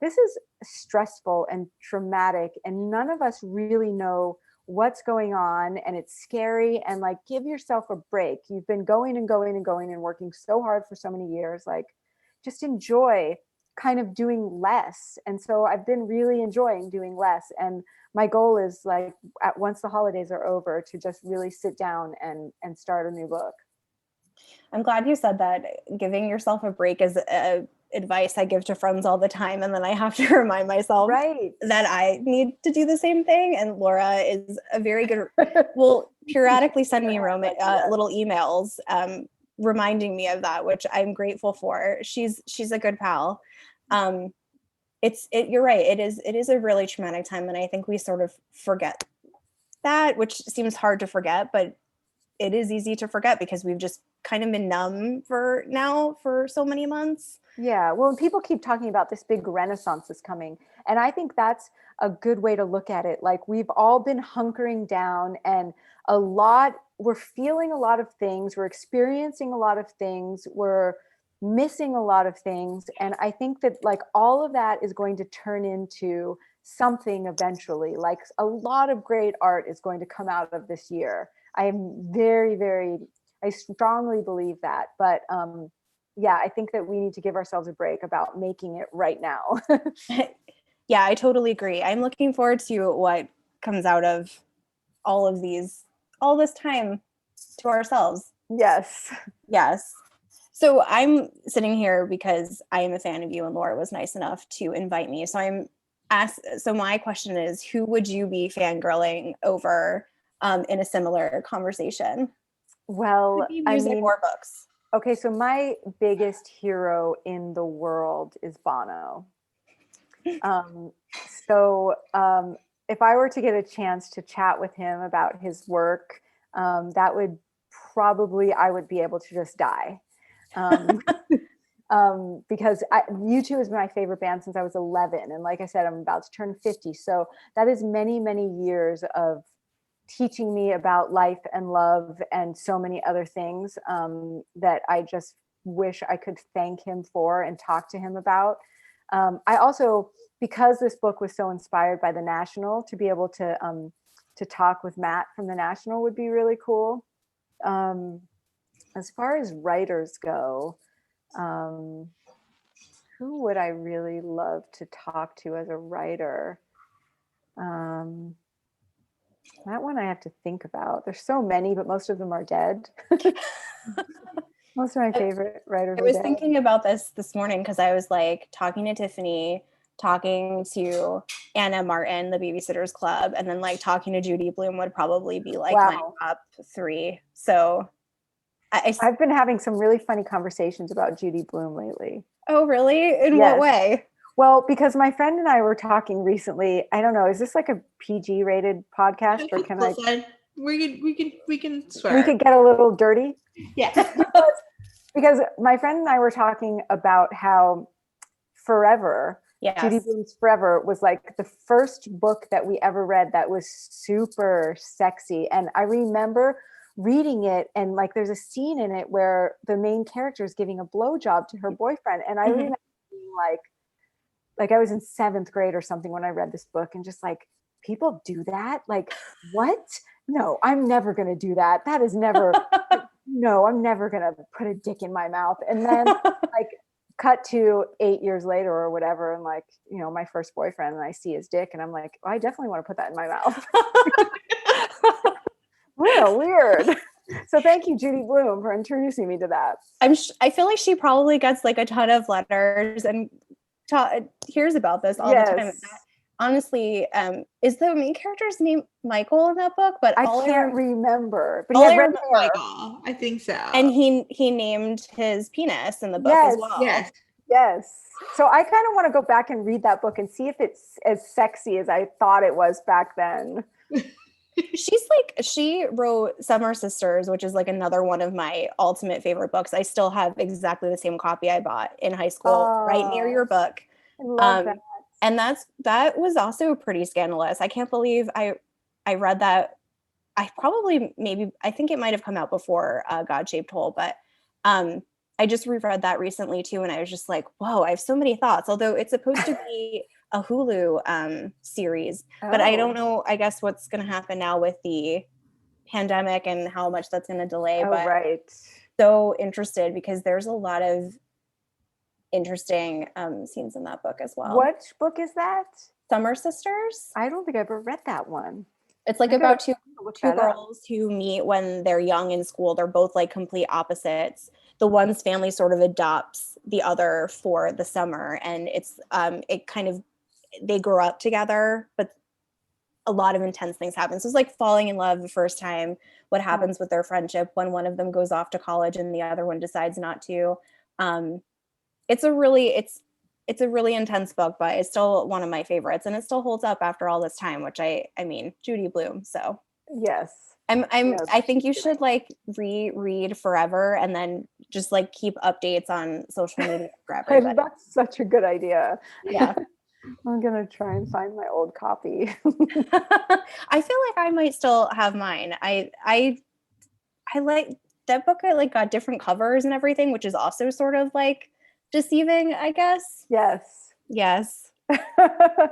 this is stressful and traumatic and none of us really know what's going on and it's scary, and like give yourself a break. You've been going and going and going and working so hard for so many years, like just enjoy kind of doing less. And so I've been really enjoying doing less, and my goal is like once the holidays are over to just really sit down and start a new book. I'm glad you said that. Giving yourself a break is advice I give to friends all the time. And then I have to remind myself that I need to do the same thing. And Laura is a very good, will periodically send me little emails reminding me of that, which I'm grateful for. She's a good pal. You're right. It is a really traumatic time. And I think we sort of forget that, which seems hard to forget, but it is easy to forget because we've just kind of been numb for so many months. Yeah, well, people keep talking about this big renaissance is coming. And I think that's a good way to look at it. Like, we've all been hunkering down, and we're feeling a lot of things, we're experiencing a lot of things, we're missing a lot of things. And I think that like all of that is going to turn into something eventually. Like, a lot of great art is going to come out of this year. I strongly believe that. But yeah, I think that we need to give ourselves a break about making it right now. Yeah, I totally agree. I'm looking forward to what comes out of all this time to ourselves. Yes. Yes. So I'm sitting here because I am a fan of you, and Laura was nice enough to invite me. So my question is, who would you be fangirling over in a similar conversation? Well, Could be music or books. Okay, so my biggest hero in the world is Bono. If I were to get a chance to chat with him about his work, that would I would be able to just die. Because U2 has been my favorite band since I was 11. And like I said, I'm about to turn 50. So that is many, many years of teaching me about life and love and so many other things that I just wish I could thank him for and talk to him about. I also, because this book was so inspired by The National, to be able to talk with Matt from The National would be really cool. As far as writers go, who would I really love to talk to as a writer? That one I have to think about. There's so many, but most of them are dead. Most of my favorite writers. I was thinking about this morning because I was like talking to Tiffany, talking to Anna Martin, the Babysitters Club, and then like talking to Judy Blume would probably be like my top 3. So I've been having some really funny conversations about Judy Blume lately. Oh, really? In what way? Well, because my friend and I were talking recently. I don't know. Is this like a PG rated podcast, or can I? We can swear. We could get a little dirty. Yeah. Because my friend and I were talking about how Forever, Judy Blume's Forever, was like the first book that we ever read that was super sexy. And I remember reading it, and like there's a scene in it where the main character is giving a blowjob to her boyfriend. And I remember being like I was in 7th grade or something when I read this book, and just like, people do that? Like, what? No, I'm never going to do that. That is never, no, I'm never going to put a dick in my mouth. And then like cut to 8 years later or whatever. And like, you know, my first boyfriend, and I see his dick, and I'm like, oh, I definitely want to put that in my mouth. Real weird. So thank you, Judy Blume, for introducing me to that. I feel like she probably gets like a ton of letters and hears about this all the time. Honestly, is the main character's name Michael in that book? But I can't remember. But he had red hair. Michael, I think so. And he named his penis in the book as well. Yes. So I kind of want to go back and read that book and see if it's as sexy as I thought it was back then. She wrote Summer Sisters, which is like another one of my ultimate favorite books. I still have exactly the same copy I bought in high school, right near your book. I love that. And that was also pretty scandalous. I can't believe I read that. I think it might have come out before God-Shaped Hole, but I just reread that recently too, and I was just like, whoa, I have so many thoughts. Although it's supposed to be a Hulu series, but I don't know, I guess, what's going to happen now with the pandemic and how much that's going to delay. So interested, because there's a lot of interesting scenes in that book as well. What book is that? Summer Sisters. I don't think I ever read that one. It's like about two girls who meet when they're young in school. They're both like complete opposites. The one's family sort of adopts the other for the summer, and it's they grow up together, but a lot of intense things happen. So it's like falling in love the first time. What happens with their friendship when one of them goes off to college and the other one decides not to. It's a really intense book, but it's still one of my favorites, and it still holds up after all this time, which I mean, Judy Blume. So Yes. I think you should like reread forever and then just like keep updates on social media for everybody. That's such a good idea. Yeah. I'm gonna try and find my old copy. I feel like I might still have mine. I like that book. I like got different covers and everything, which is also sort of like deceiving, I guess. Yes. Yes. I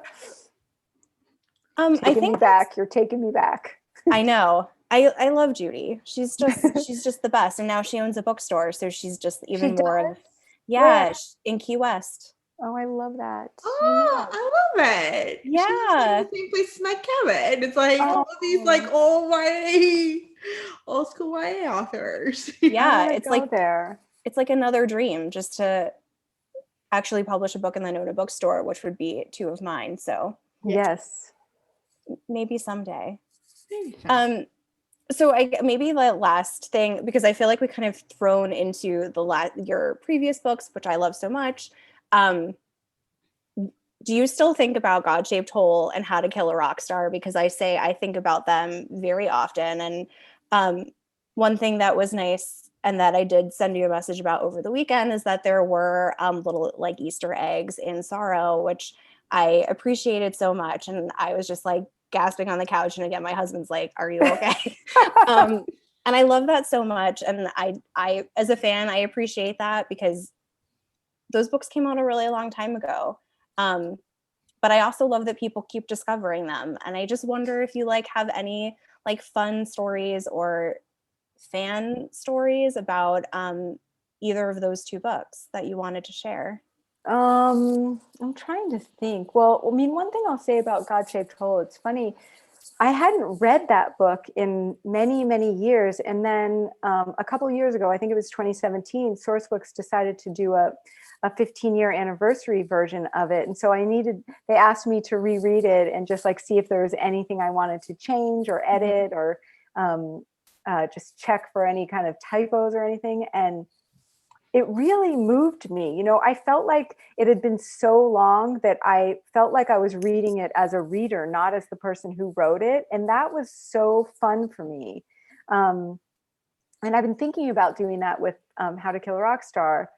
Taking think me back. You're taking me back. I know. I love Judy. She's just the best. And now she owns a bookstore, so she's just even She more does? of yeah, in Key West. Oh, I love that. Oh, I love it. Yeah. She's in the same place as my Kevin. It's like all of these like old school YA authors. Yeah, it's like there. It's like another dream just to actually publish a book and then own a bookstore, which would be two of mine. So yes, maybe someday. So maybe the last thing, because I feel like we kind of thrown into your previous books, which I love so much. Do you still think about God-Shaped Hole and How to Kill a Rock Star? Because I think about them very often. And one thing that was nice and that I did send you a message about over the weekend is that there were little like Easter eggs in Sorrow, which I appreciated so much. And I was just like gasping on the couch. And again, my husband's like, "Are you okay?" And I love that so much. And I, as a fan, I appreciate that because those books came out a really long time ago. But I also love that people keep discovering them. And I just wonder if you like have any like fun stories or fan stories about either of those two books that you wanted to share. I'm trying to think. Well, I mean, one thing I'll say about God-Shaped Hole, it's funny. I hadn't read that book in many, many years. And then a couple of years ago, I think it was 2017, Sourcebooks decided to do a 15-year anniversary version of it. And so they asked me to reread it and just like see if there was anything I wanted to change or edit or just check for any kind of typos or anything. And it really moved me. You know, I felt like it had been so long that I felt like I was reading it as a reader, not as the person who wrote it. And that was so fun for me. And I've been thinking about doing that with How to Kill a Rock Star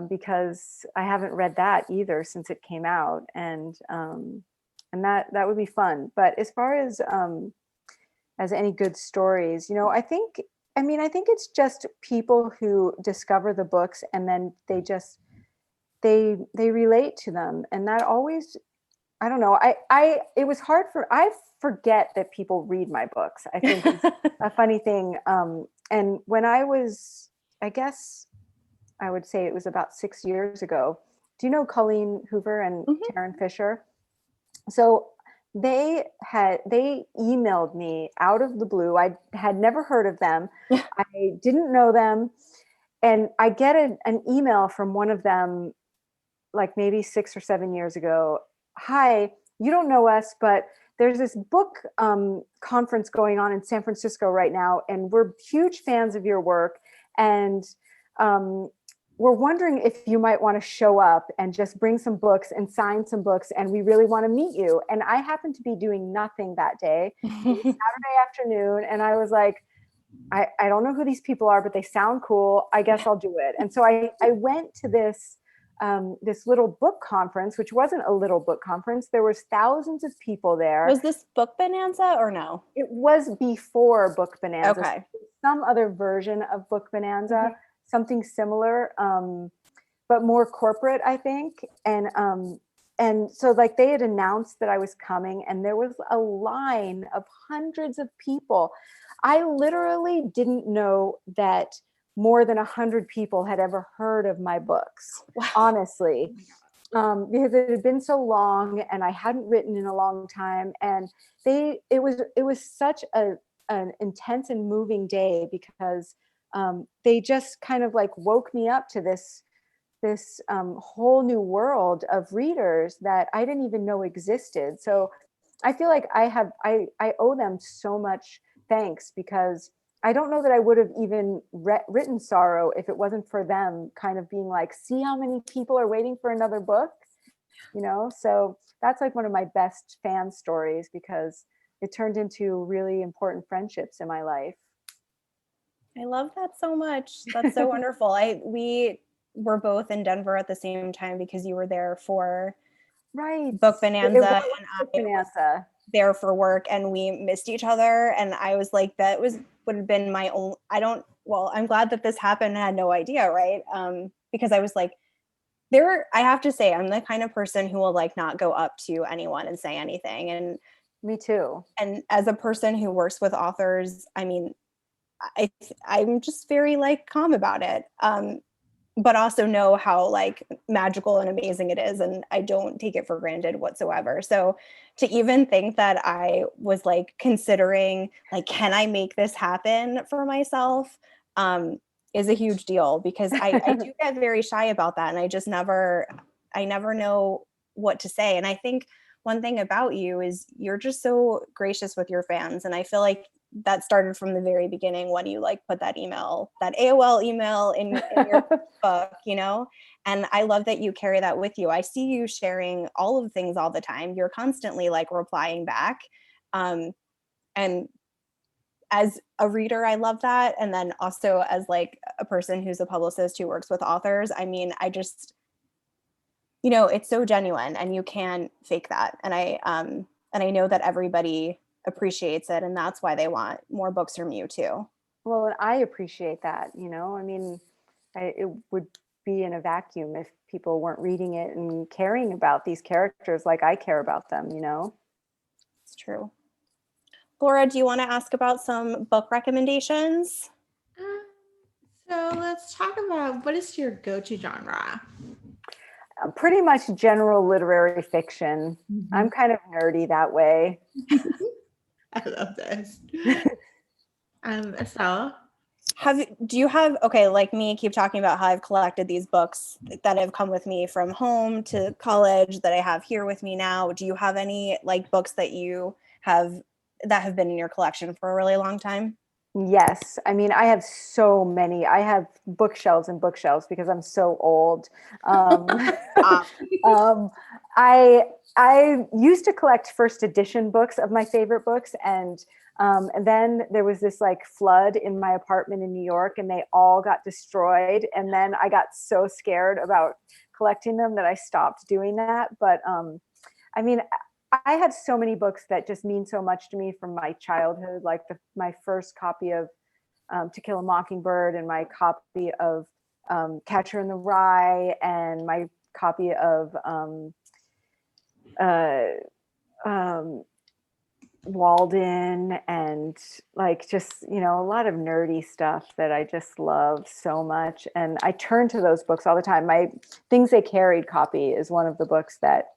because I haven't read that either since it came out. And that would be fun. But as far as any good stories, you know, I think it's just people who discover the books and then they relate to them. And that always, I don't know, it was hard I forget that people read my books. I think it's a funny thing. And when I was, I guess I would say it was about 6 years ago. Do you know Colleen Hoover and Taryn Fisher? So they emailed me out of the blue. I had never heard of them. I didn't know them. And I get an email from one of them, like maybe 6 or 7 years ago. "Hi, you don't know us, but there's this book conference going on in San Francisco right now. And we're huge fans of your work. And we're wondering if you might want to show up and just bring some books and sign some books. And we really want to meet you." And I happened to be doing nothing that day. It was Saturday afternoon. And I was like, I don't know who these people are, but they sound cool. I guess I'll do it. And so I went to this little book conference, which wasn't a little book conference. There was thousands of people there. Was this Book Bonanza or no? It was before Book Bonanza. Okay. Some other version of Book Bonanza. Something similar, but more corporate, I think. And so like they had announced that I was coming and there was a line of hundreds of people. I literally didn't know that more than 100 people had ever heard of my books, honestly, because it had been so long and I hadn't written in a long time. And it was such an intense and moving day because they just kind of like woke me up to this whole new world of readers that I didn't even know existed. So I feel like I owe them so much thanks because I don't know that I would have even written Sorrow if it wasn't for them kind of being like, "See how many people are waiting for another book," you know? So that's like one of my best fan stories because it turned into really important friendships in my life. I love that so much. That's so wonderful. We were both in Denver at the same time because you were there for Right. Book Bonanza, and Book Bonanza. there for work, and we missed each other. And I was like, would have been my own. I'm glad that this happened. I had no idea, right? Because I was like, I have to say, I'm the kind of person who will like not go up to anyone and say anything. And me too. And as a person who works with authors, I mean, I'm just very like calm about it. But also know how like magical and amazing it is. And I don't take it for granted whatsoever. So to even think that I was like considering, like, can I make this happen for myself? Is a huge deal, because I do get very shy about that. And I never know what to say. And I think one thing about you is you're just so gracious with your fans. And I feel like that started from the very beginning when you like put that AOL email in your book, and I love that you carry that with you. I see you sharing all of the things all the time. You're constantly like replying back. And as a reader, I love that. And then also as like a person who's a publicist who works with authors, I mean, I just, it's so genuine and you can't fake that. And I know that everybody appreciates it, and that's why they want more books from you too. Well, I appreciate that. I mean, it would be in a vacuum if people weren't reading it and caring about these characters like I care about them. It's true. Laura, do you want to ask about some book recommendations? So let's talk about, what is your go-to genre? Pretty much general literary fiction. Mm-hmm. I'm kind of nerdy that way. I love this. Estelle? Do you have, like me, keep talking about how I've collected these books that have come with me from home to college that I have here with me now. Do you have any like books that have been in your collection for a really long time? Yes. I mean, I have so many. I have bookshelves and bookshelves because I'm so old. I used to collect first edition books of my favorite books, and then there was this like flood in my apartment in New York, and they all got destroyed. And then I got so scared about collecting them that I stopped doing that. But I mean, I have so many books that just mean so much to me from my childhood, like my first copy of To Kill a Mockingbird, and my copy of Catcher in the Rye, and my copy of Walden, and like just, a lot of nerdy stuff that I just love so much. And I turn to those books all the time. My Things They Carried copy is one of the books that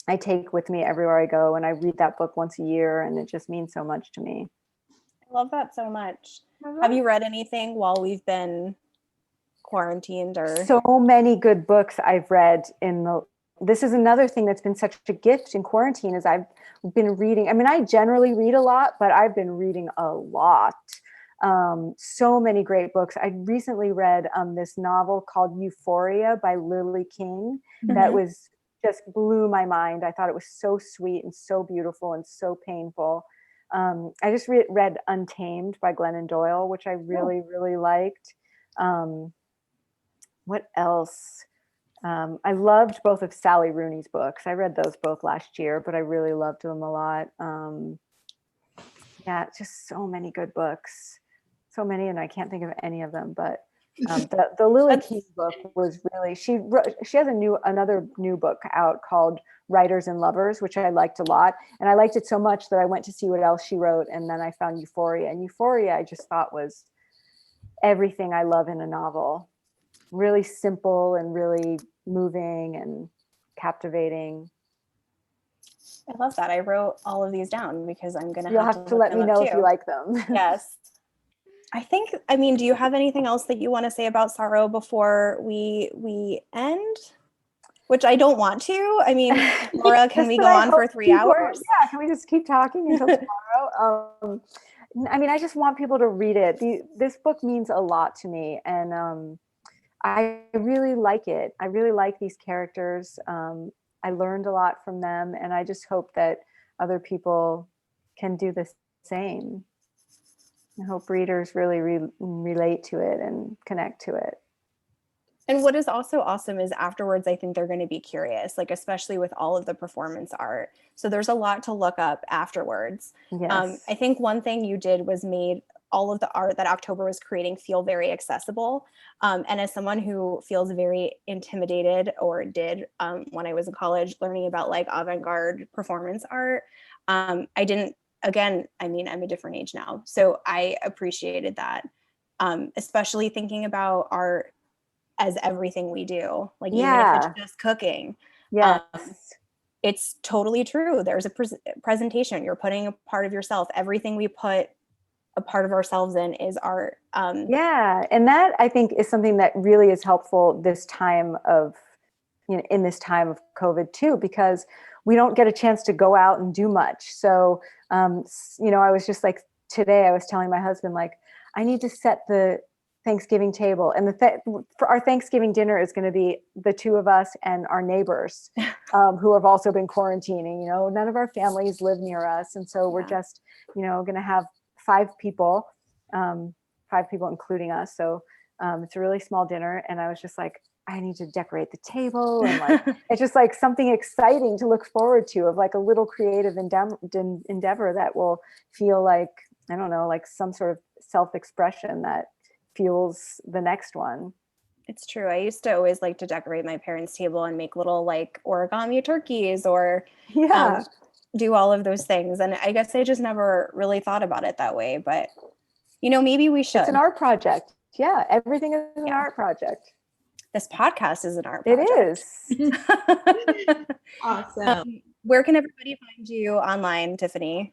I take with me everywhere I go, and I read that book once a year, and it just means so much to me. I love that so much. Have you read anything while we've been quarantined? Or so many good books I've read this is another thing that's been such a gift in quarantine, is I've been reading. I mean, I generally read a lot, but I've been reading a lot. So many great books. I recently read this novel called Euphoria by Lily King. Mm-hmm. That just blew my mind. I thought it was so sweet and so beautiful and so painful. I just read Untamed by Glennon Doyle, which I really, really liked. What else? I loved both of Sally Rooney's books. I read those both last year, but I really loved them a lot. Just so many good books. So many, and I can't think of any of them, but the Lily King book was really, she has another new book out called Writers and Lovers, which I liked a lot. And I liked it so much that I went to see what else she wrote. And then I found Euphoria, and Euphoria I just thought was everything I love in a novel. Really simple and really moving and captivating. I love that. I wrote all of these down because I'm going to have to let me know if you like them. Yes. Do you have anything else that you want to say about Sorrow before we end? Which I don't want to. I mean, Laura, can we go on for 3 hours? Yeah, can we just keep talking until tomorrow? I just want people to read it. This book means a lot to me, and I really like it. I really like these characters. I learned a lot from them, and I just hope that other people can do the same. I hope readers really relate to it and connect to it. And what is also awesome is afterwards, I think they're going to be curious, like especially with all of the performance art. So there's a lot to look up afterwards. Yes. I think one thing you did was made all of the art that October was creating feel very accessible. And as someone who feels very intimidated, or did when I was in college learning about like avant-garde performance art, I didn't, again, I mean, I'm a different age now. So I appreciated that, especially thinking about art as everything we do, like even if it's just cooking. Yes. It's totally true. There's a presentation. You're putting a part of yourself. Everything we put a part of ourselves in is art. Yeah. And that I think is something that really is helpful this time of, in this time of COVID too, because we don't get a chance to go out and do much. So, I was just like, today I was telling my husband, like, I need to set the Thanksgiving table, and for our Thanksgiving dinner is going to be the two of us and our neighbors who have also been quarantining. None of our families live near us, and so we're just going to have five people including us. So it's a really small dinner, and I was just like, I need to decorate the table, and like it's just like something exciting to look forward to, of like a little creative endeavor that will feel like, I don't know, like some sort of self-expression that fuels the next one. It's true. I used to always like to decorate my parents' table and make little like origami turkeys, or do all of those things. And I guess I just never really thought about it that way, but maybe we should. It's an art project. Yeah. Everything is an art project. This podcast is an art project. It is. Awesome. Where can everybody find you online, Tiffanie?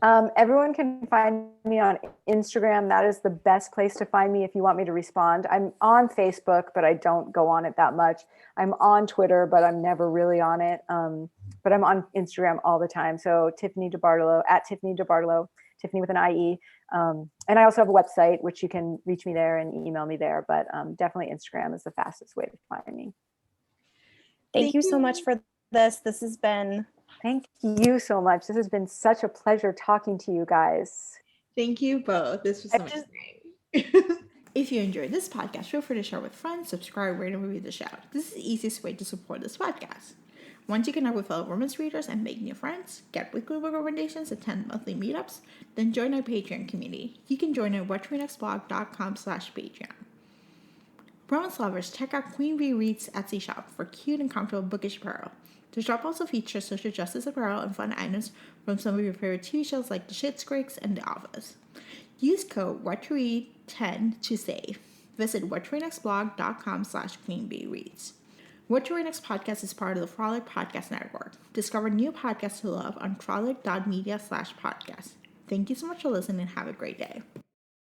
Everyone can find me on Instagram. That is the best place to find me if you want me to respond. I'm on Facebook, but I don't go on it that much. I'm on Twitter, but I'm never really on it. But I'm on Instagram all the time. So Tiffanie DeBartolo, at Tiffanie DeBartolo, Tiffanie with an IE. And I also have a website, which you can reach me there and email me there. But definitely Instagram is the fastest way to find me. Thank you so much for this. This has been... Thank you so much. This has been such a pleasure talking to you guys. Thank you both. This was amazing. If you enjoyed this podcast, feel free to share with friends, subscribe, rate, and review the show. This is the easiest way to support this podcast. Once you connect with fellow romance readers and make new friends, get weekly book recommendations, attend monthly meetups, then join our Patreon community. You can join at whattoreadnextblog.com/Patreon. Romance lovers, check out Queen Bee Reads Etsy shop for cute and comfortable bookish apparel. The shop also features social justice apparel and fun items from some of your favorite TV shows like The Schitt's Creek and The Office. Use code WhatToRead10 to save. Visit whattoreadnextblog.com/QueenBeeReads. What to Read Next podcast is part of the Frolic Podcast Network. Discover new podcasts to love on frolic.media/podcast. Thank you so much for listening and have a great day.